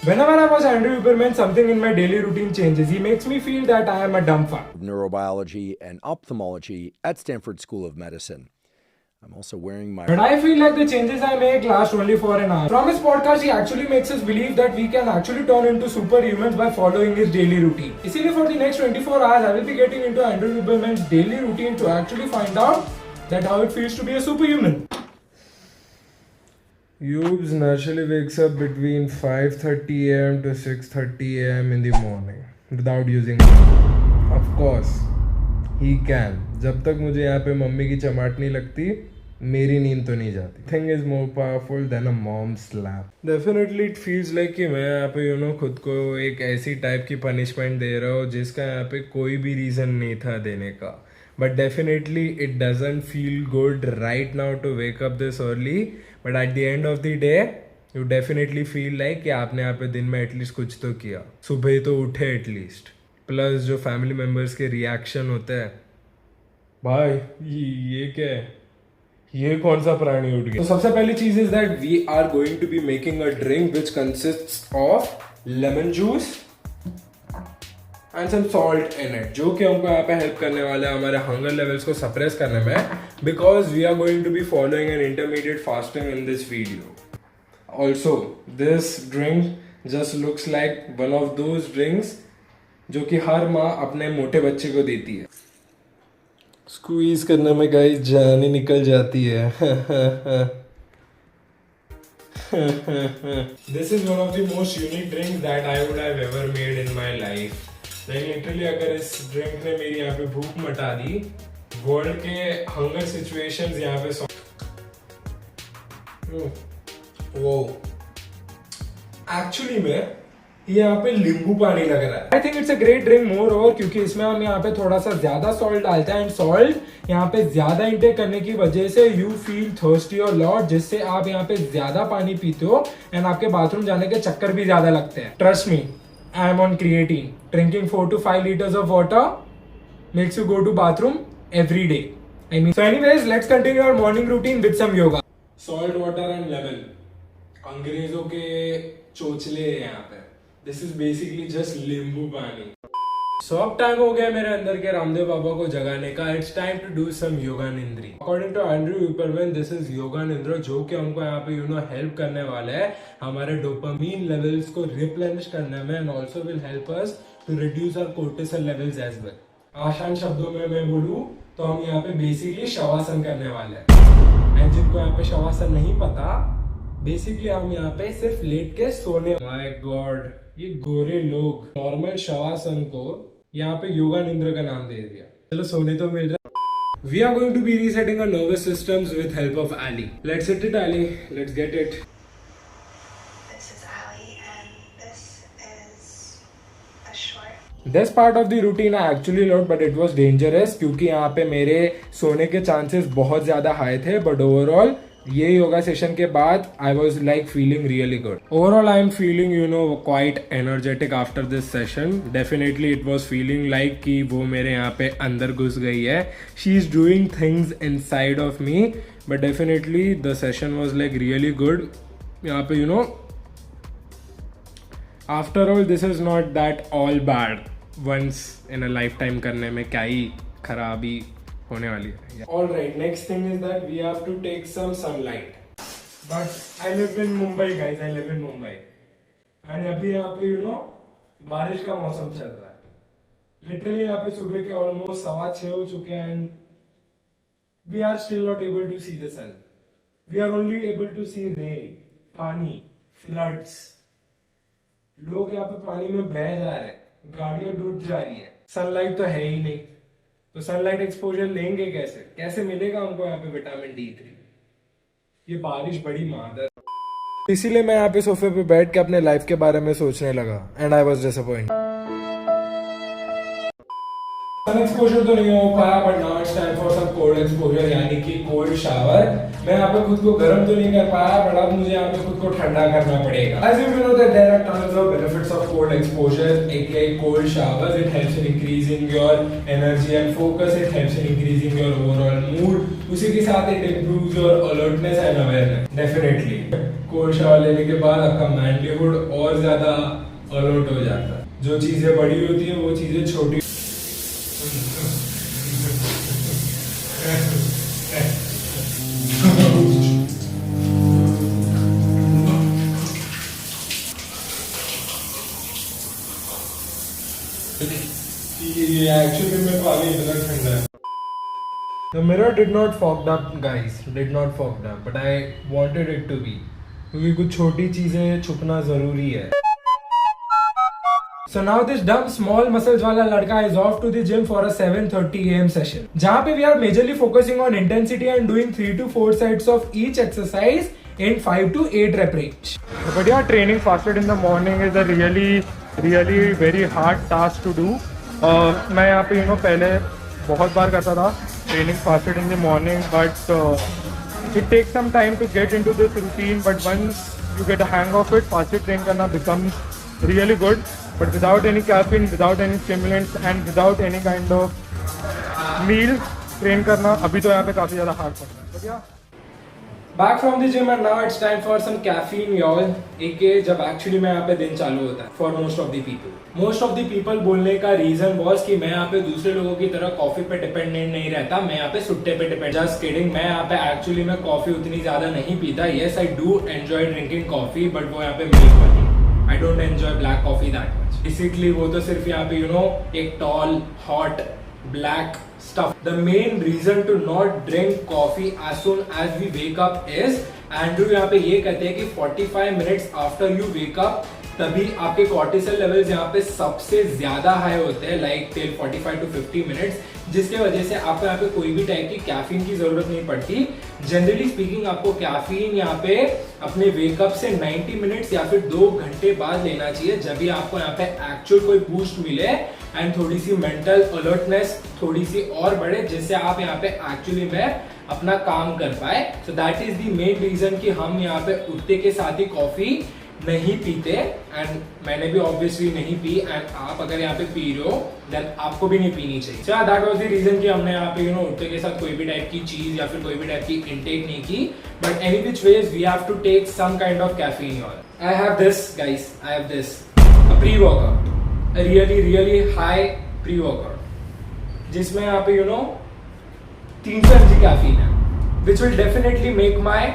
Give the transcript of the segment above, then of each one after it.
Whenever I watch Andrew Huberman, something in my daily routine changes. He makes me feel that I am a dumb fuck. Neurobiology and ophthalmology at Stanford School of Medicine. I'm also wearing my... But I feel like the changes I make last only for an hour. From his podcast, he actually makes us believe that we can actually turn into superhumans by following his daily routine. इसीलिए for the next 24 hours, I will be getting into Andrew Huberman's daily routine to actually find out that how it feels to be a superhuman. Yubes naturally wakes up between 5:30 am to 6:30 am in the morning without using it. Of course, he can. जब तक मुझे यहाँ पे mummy की चमाट नहीं लगती, मेरी नींद तो नहीं जाती. Thing is more powerful than a mom's slap. Definitely it feels like कि मैं यहाँ पे खुद को एक ऐसी टाइप की पनिशमेंट दे रहा हूँ जिसका यहाँ पे कोई भी रीज़न नहीं था देने का. But definitely it doesn't feel good right now to wake up this early. But at the end of the day, you definitely feel like कि आपने यहाँ पे दिन में एटलीस्ट कुछ तो किया. सुबह तो उठे एटलीस्ट. प्लस जो फैमिली मेम्बर्स के रिएक्शन होते हैं, भाई ये क्या है, ये कौन सा प्राणी उठ गया. तो सबसे पहली चीज is that we are going to be making a drink which consists of lemon juice and some salt in it, जो कि हमको यहाँ पे हेल्प करने वाला है हमारे हंगर लेवल्स को सप्रेस करने में, because we are going to be following an intermittent fasting in this video. Also this drink just looks like one of those drinks जो कि हर माँ अपने मोटे बच्चे को देती है. स्क्वीज करने में गाइस जान ही निकल जाती है. This is one of the most unique drinks that I would have ever made in my life. Like literally अगर इस ड्रिंक ने मेरी यहाँ पे भूख मिटा दी, वर्ल्ड के हंगर सिचुएशंस यहाँ पे वो एक्चुअली में यहाँ पे नींबू पानी लग रहा है. I think it's a great drink more over, क्योंकि इसमें हम यहाँ पे थोड़ा सा ज्यादा सॉल्ट डालते हैं एंड सॉल्ट यहाँ पे ज्यादा इंटेक करने की वजह से यू फील थर्स्टी और लॉट, जिससे आप यहाँ पे ज्यादा पानी पीते हो एंड आपके बाथरूम जाने के चक्कर भी ज्यादा लगते हैं. Trust me, I am on creatine. Drinking 4 to 5 liters of water makes you go to bathroom every day. So anyways, let's continue our morning routine with some yoga. Salt water and lemon. अंग्रेजों के चोचले हैं यहाँ पे. This is basically just नींबू पानी. So अब time हो गया मेरे अंदर के रामदेव बाबा को जगाने का. It's time to do some yoga nindri. According to Andrew Huberman, this is yoga nindra, जो कि हमको यहाँ पे हेल्प करने वाला है हमारे डोपामीन लेवल्स को रिप्लेनिश करने में, and also will help us to reduce our cortisol levels as well. आसान शब्दों में मैं बोलूँ तो हम यहाँ पे बेसिकली शवासन करने वाले हैं. एंड जिनको यहाँ पे शवासन नहीं पता, बेसिकली हम यहाँ पे सिर्फ लेट के सोने. माय गॉड, ये गोरे लोग नॉर्मल शवासन को यहाँ पे योगा निंद्रा का नाम दे दिया. चलो सोने तो मिल रहा. We are going to be resetting our nervous systems with help of Ali. Let's hit it, Ali. Let's get it. This is Ali, and this is a short. This part of the routine I actually loved, but it was dangerous क्योंकि यहाँ पे मेरे सोने के chances बहुत ज़्यादा high थे. But overall ये योगा सेशन के बाद I was like feeling really good. Overall I am feeling quite energetic after this session. Definitely it was feeling like कि वो मेरे यहाँ पे अंदर घुस गई है. She is doing things inside of me. But definitely the session was like really good. यहाँ पे after all this is not that all bad. Once in a lifetime करने में क्या ही खराबी होने वाली है. Alright, next thing is that we have to take some sunlight. But I live in Mumbai, guys. I live in Mumbai. And अभी यहाँ पे बारिश का मौसम चल रहा है. Literally यहाँ पे सुबह के almost 6:15 हो चुके हैं and we are still not able to see the sun. We are only able to see rain, पानी, floods. लोग यहाँ पे पानी में बह जा रहे हैं, गाड़ियाँ डूब जा रही है. सनलाइट तो है ही नहीं, तो सनलाइट एक्सपोजर लेंगे कैसे मिलेगा हमको यहाँ पे विटामिन D3. ये बारिश बड़ी मादर. इसीलिए मैं यहाँ पे सोफे पे बैठ के अपने लाइफ के बारे में सोचने लगा and I was disappointed. Sun exposure तो नहीं हो पाया, but now it's time for some cold exposure, यानी कि कोल्ड शावर. मैं यहाँ पे खुद को गर्म तो नहीं कर पाया, बट अब मुझे यहाँ पे खुद को ठंडा करना पड़ेगा. As you know that there are tons of benefits of cold exposure, aka cold showers. It helps in increasing your energy and focus. It helps in increasing your overall mood. उसी के साथ it improves your alertness and awareness. Definitely. Cold shower लेने के बाद आपका मैनलीहुड और ज्यादा alert हो जाता है। जो चीजें बड़ी होती है वो चीजें छोटी एक्चुअली में पानी इतना ठंडा है। The mirror did not fogged up, guys. Did not fogged up, but I wanted it to be. क्योंकि कुछ छोटी चीजें छुपना जरूरी है। So now this dumb small muscles वाला लड़का is off to the gym for a 7:30 AM session. जहाँ पे we are majorly focusing on intensity and doing 3 to 4 sets of each exercise in 5 to 8 rep range. But yeah, training fasted in the morning is a really very hard task to do. मैं यहाँ पे पहले बहुत बार करता था training fasted in the morning, but it takes some time to get into this routine. But once you get a hang of it, fasted train करना becomes really good. But without any caffeine, without any stimulants, and without any kind of meal, train करना अभी तो यहाँ पे काफी ज़्यादा hard पड़ता है. But yeah. Back from the gym and now it's time for some caffeine, y'all. AK जब actually में यहाँ पे दिन चालू होता है for most of the people. Most of the people बोलने का reason was कि मैं यहाँ पे दूसरे लोगों की तरह कॉफी पे डिपेंडेंट नहीं रहता, मैं यहाँ पे सुट्टे पे डिपेंड। Just kidding, मैं यहाँ पे actually में कॉफी उतनी ज्यादा नहीं पीता। Yes, I do enjoy drinking coffee, but वो यहाँ पे milk वाली। I don't enjoy black coffee that much. Basically वो तो सिर्फ यहाँ पे एक tall, hot, black stuff. The main reason to not drink coffee as soon as we wake up is Andrew यहाँ पे ये कहते हैं कि 45 minutes after you wake up तभी आपके कॉर्टिसोल लेवल्स यहाँ पे सबसे ज्यादा हाई होते हैं, लाइक टिल 45 to 50 मिनट्स, जिसके वजह से आपको यहाँ पे कोई भी टाइप की कैफीन की जरूरत नहीं पड़ती। जनरली स्पीकिंग आपको कैफीन यहाँ पे अपने वेकअप से 90 मिनट्स या फिर 2 घंटे बाद लेना चाहिए, जब भी आपको यहाँ पे एक्चुअल कोई बूस्ट मिले एंड थोड़ी सी मेंटल अलर्टनेस थोड़ी सी और बढ़े, जिससे आप यहाँ पे एक्चुअली में अपना काम कर पाए। So that is the main reason कि हम यहाँ पे उठते के साथ ही कॉफी नहीं पीते, एंड मैंने भी ऑब्वियसली नहीं पी, एंड आप अगर यहाँ पे पी रहे हो देन आपको भी नहीं पीनी चाहिए। So that was the reason कि हमने यहाँ पे उठते के साथ कोई भी टाइप की चीज या फिर कोई भी टाइप की इनटेक नहीं की, but any which ways we have to take some kind of caffeine. I have this guys, I have this a pre workout, a really high pre workout, जिसमें यहाँ पे 300 mg कैफीन है, which will definitely make my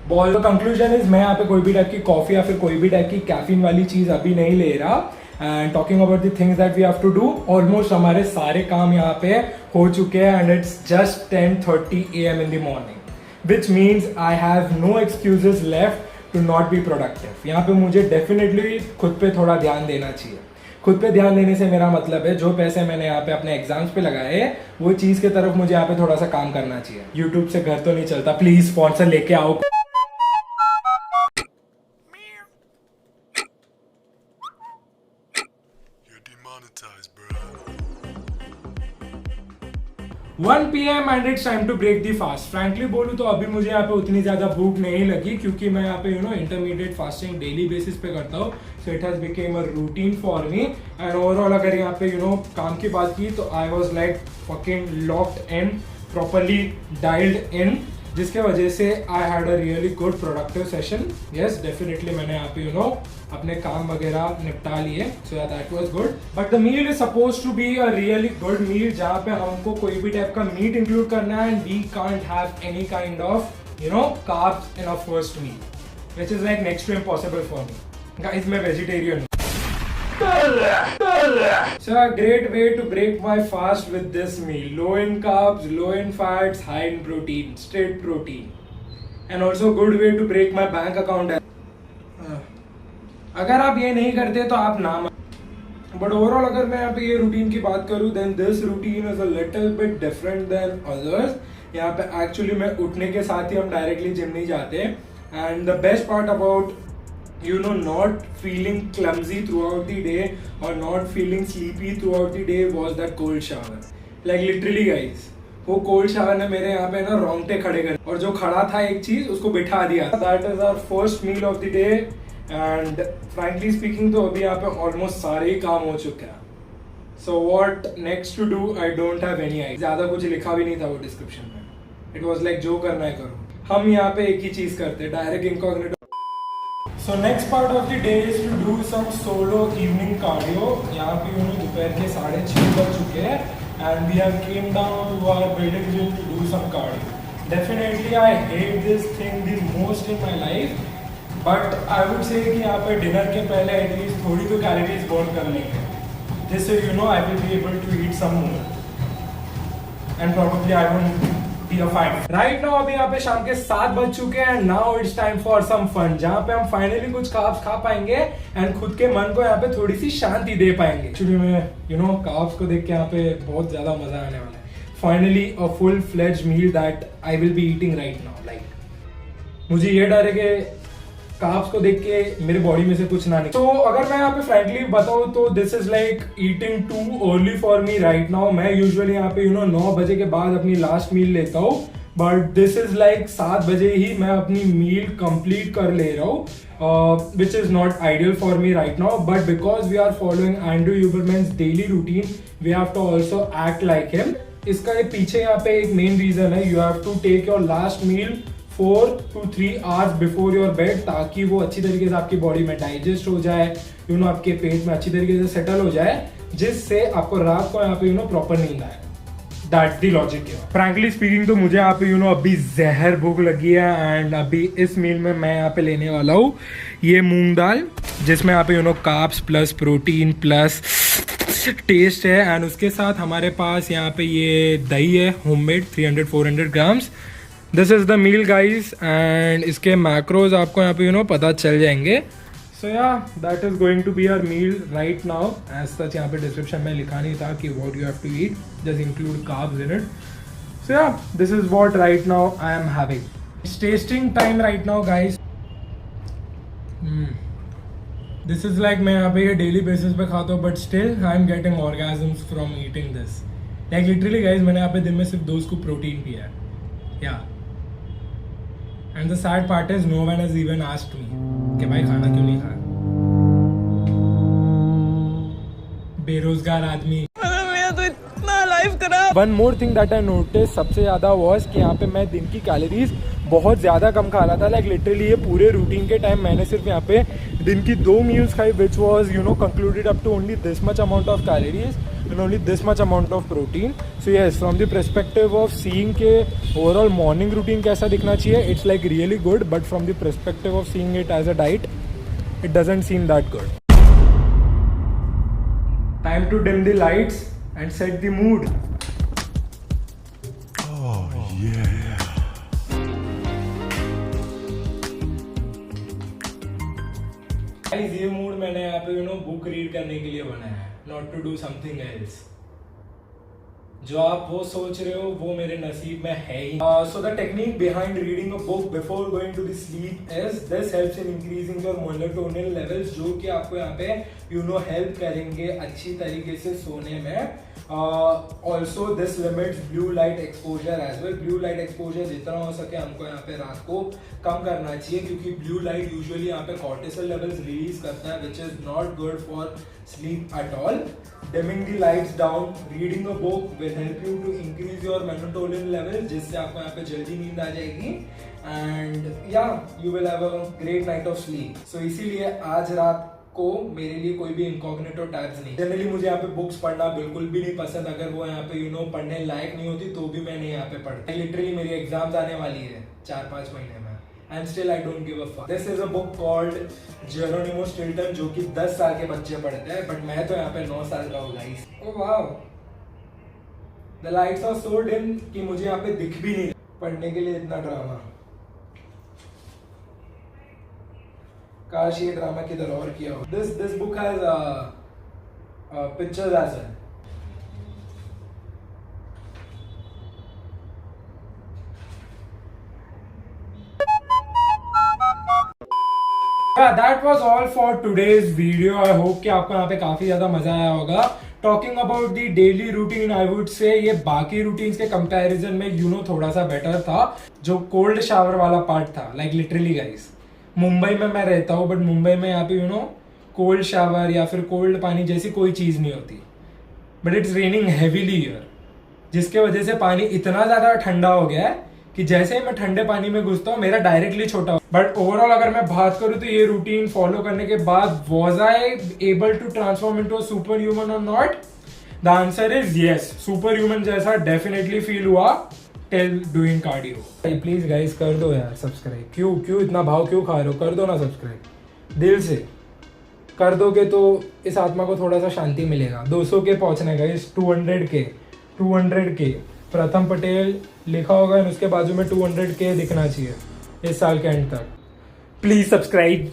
ball. Conclusion is मैं यहाँ पे कोई भी type की कॉफी या फिर कोई भी टाइप की कैफीन वाली चीज अभी नहीं ले रहा। And talking about the things that we have to do, almost हमारे सारे काम यहाँ पे हो चुके हैं and it's just 10:30 AM in the morning, which means I have no excuses left to not be productive. यहाँ पे मुझे डेफिनेटली खुद पे थोड़ा ध्यान देना चाहिए। खुद पे ध्यान देने से मेरा मतलब है जो पैसे मैंने यहाँ पे अपने एग्जाम्स पे लगाए हैं वो चीज की तरफ मुझे यहाँ पे थोड़ा सा काम करना चाहिए। यूट्यूब से घर तो नहीं चलता, प्लीज स्पॉन्सर लेके आओ। Demonetized, bro. 1 PM and it's time to break the fast. Frankly बोलूँ तो अभी मुझे यहाँ पे उतनी ज़्यादा भूख नहीं लगी, क्योंकि मैं यहाँ पे इंटरमीडिएट फास्टिंग डेली बेसिस पे करता हूँ, so it has became a routine for me. And overall अगर यहाँ पे काम की बात की तो I was like fucking locked in, properly dialed in, जिसके वजह से I had a really good productive session. Yes, definitely मैंने यहाँ पे अपने काम वगैरह निपटा लिए, so yeah, that was good. But the meal is supposed to be a really good meal, जहाँ पे हमको कोई भी टाइप का मीट इंक्लूड करना है, and we can't have any kind of carbs in our first meal, which is like next to impossible for me. Guys, मैं vegetarian हूँ. So a great way to break my fast with this meal. Low in carbs, low in fats, high in protein, straight protein. And also good way to break my bank account. अगर आप ये नहीं करते तो आप ना, but overall अगर मैं यहाँ पे ये रूटीन की बात करूँ then this routine is a little bit different than others. यहाँ पे एक्चुअली मैं उठने के साथ ही हम डायरेक्टली जिम नहीं जाते, and the best part about not feeling clumsy throughout the day or not feeling sleepy throughout the day was that cold shower. Like literally guys, वो कोल्ड शावर ने मेरे यहाँ पे रोंगटे खड़े कर, और जो खड़ा था एक चीज उसको बिठा दिया। That is our first meal of the day, and frankly speaking तो अभी यहाँ पे ऑलमोस्ट सारे ही काम हो चुके हैं। So what next to do I don't have any idea. ज़्यादा कुछ लिखा भी नहीं था वो डिस्क्रिप्शन में, it was like जो करना है करो। हम यहाँ पे एक ही चीज करते हैं, direct incognito. So next part of the day is to do some solo evening cardio. यहाँ पे दोपहर के 6:30 बज चुके हैं and we have came down to our building gym to do some cardio. Definitely I hate this thing the most in my life, but I would say कि यहाँ पे डिनर के पहले एटलीस्ट थोड़ी तो कैलोरीज बर्न कर लेंगे, जिससे I will be able to eat some more and probably I won't be a fine. Right now अभी यहाँ पे शाम के 7 बज चुके हैं and now it's time for some fun, जहाँ पे हम फाइनली कुछ कार्ब्स खा पाएंगे एंड खुद के मन को यहाँ पे थोड़ी सी शांति दे पाएंगे। एक्चुअली मैं कार्ब्स को देख के यहाँ पे बहुत ज्यादा मजा आने वाला है। Finally a full fledge meal that I will be eating right now. Like मुझे ये डर है कि कार्ब्स को देख के मेरे बॉडी में से कुछ ना निकले। तो अगर मैं यहाँ पे फ्रैंकली बताऊँ तो this is like eating too early for me right now. मैं यूजुअली यहाँ पे 9 बजे के बाद अपनी लास्ट मील लेता हूँ, बट दिस इज लाइक 7 बजे ही मैं अपनी मील कंप्लीट कर ले रहा हूँ, which is not ideal for me right now. But because we are following Andrew Huberman's daily routine, we have to also act like him. इसका पीछे यहाँ पे एक मेन रीजन है, you have to take your last meal 4 to 3 hours before your bed, ताकि वो अच्छी तरीके से आपकी बॉडी में डाइजेस्ट हो जाए, आपके पेट में अच्छी तरीके से सेटल हो जाए, जिससे आपको रात को यहाँ पे प्रॉपर नींद आए। That's the logic here. Frankly speaking तो मुझे यहाँ पे अभी जहर भूख लगी है एंड अभी इस मील में मैं यहाँ पे लेने वाला हूँ ये मूंग दाल, जिसमें यहाँ पे carbs plus protein plus taste है, एंड उसके साथ हमारे पास यहाँ पे ये दही है homemade 300-400 grams. This is the meal guys and इसके मैक्रोज आपको यहाँ पे पता चल जाएंगे। So yeah that is going to be our meal right now. As such यहाँ पे डिस्क्रिप्शन में लिखा नहीं था कि what you have to eat, just include carbs in it. So या this is what right now I am having. It's testing time right now guys. This is like मैं यहाँ पे ये डेली बेसिस पे खाता हूँ, but still I am getting orgasms from eating this. Like literally guys मैंने यहाँ पे दिन में सिर्फ 2 स्कूप प्रोटीन पिया है। या and the sad part is no one has even asked me कि भाई खाना क्यों नहीं खाया। बेरोजगार आदमी। तो इतना लाइफ खराब। One more thing that I notice सबसे ज्यादा वॉज कि यहाँ पे मैं दिन की कैलोरीज बहुत ज्यादा कम खा रहा था। लाइक लिटरली ये पूरे रूटीन के टाइम मैंने सिर्फ यहाँ पे दिन की 2 मील्स खाई, which was concluded up to only this much amount of calories and only this much amount of protein. So yes, from the perspective of seeing के overall morning routine कैसा दिखना चाहिए, it's like really good, but from the perspective of seeing it as a diet, it doesn't seem that good. Time to dim the lights and set the mood. Oh, yeah. Guys, ये mood मैंने यहाँ पे book read करने के लिए बनाया है, not to do something else. जो आप वो सोच रहे हो वो मेरे नसीब में है ही। So the technique behind reading a book before going to the sleep is this helps in increasing your melatonin levels, जो कि आपको यहाँ पे हेल्प करेंगे अच्छी तरीके से सोने में। Also this limits blue light exposure as well. Blue light exposure जितना हो सके हमको यहाँ पे रात को कम करना चाहिए, क्योंकि ब्लू लाइट यूजुअली यहाँ पे कॉर्टिसोल लेवल्स रिलीज करता है, विच is not good for sleep at all. Dimming the lights down, reading a book will help you to increase your melatonin level, जिससे आपको यहाँ पे जल्दी नींद आ जाएगी and yeah, you will have a great night of sleep. So इसीलिए आज रात को मेरे लिए कोई भी इनकॉग्निटो टैब्स नहीं। जनरली मुझे यहाँ पे बुक्स पढ़ना बिल्कुल भी नहीं पसंद। अगर वो यहाँ पे पढ़ने लायक नहीं होती तो भी मैं नहीं यहाँ पे पढ़ता। लिटरली मेरी एग्जाम्स आने वाली है 4-5 महीने में and still I don't give a fuck. This is a book called Geronimo Stilton, जो कि 10 साल के बच्चे पढ़ते हैं, बट मैं तो यहाँ पे 9 साल का हूँ guys. Oh wow, the lights are so dim कि मुझे यहाँ पे दिख भी नहीं पढ़ने के लिए इतना ड्रामा। काश ये ड्रामा किधर और किया हो। This book has pictures as well. That was all for today's video. I hope कि आपको यहाँ पे काफी ज्यादा मजा आया होगा। Talking about the daily routine, I would say ये बाकी routines के comparison में थोड़ा सा better था। जो cold shower वाला part था, like literally guys, मुंबई में मैं रहता हूँ, बट मुंबई में यहाँ पे cold shower या फिर cold पानी जैसी कोई चीज नहीं होती। But it's raining heavily here, जिसके वजह से पानी इतना ज्यादा ठंडा हो गया है कि जैसे ही मैं ठंडे पानी में घुसता हूँ मेरा डायरेक्टली छोटा हो। बट ओवरऑल अगर मैं बात करूँ तो ये रूटीन फॉलो करने के बाद was I able to transform into a super human or not? The answer is yes, super human जैसा डेफिनेटली फील हुआ till doing cardio. Please guys कर दो यार सब्सक्राइब, क्यों इतना भाव क्यों खा रहे हो, कर दो ना सब्सक्राइब, दिल से कर दोगे तो इस आत्मा को थोड़ा सा शांति मिलेगा। 200 के पहुंचने का, इस 200 के प्रथम पटेल लिखा होगा और उसके बाजू में 200 के दिखना चाहिए इस साल के एंड तक। Please subscribe.